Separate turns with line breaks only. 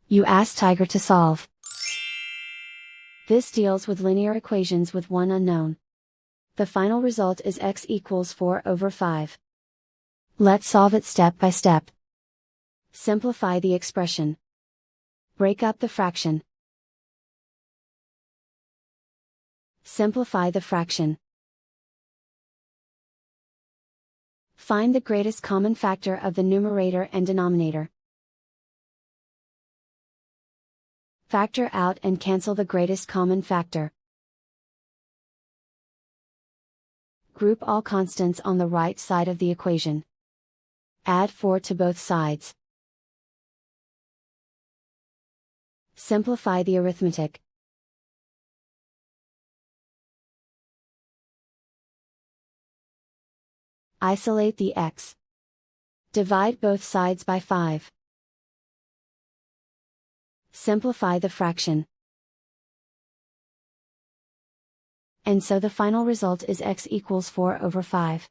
You ask Tiger to solve. This deals with linear equations with one unknown. The final result is x equals 4/5. Let's solve it step by step. Simplify the expression. Break up the fraction. Simplify the fraction. Find the greatest common factor of the numerator and denominator. Factor out and cancel the greatest common factor. Group all constants on the right side of the equation. Add 4 to both sides. Simplify the arithmetic. Isolate the x. Divide both sides by 5. Simplify the fraction. And so the final result is x equals 4/5.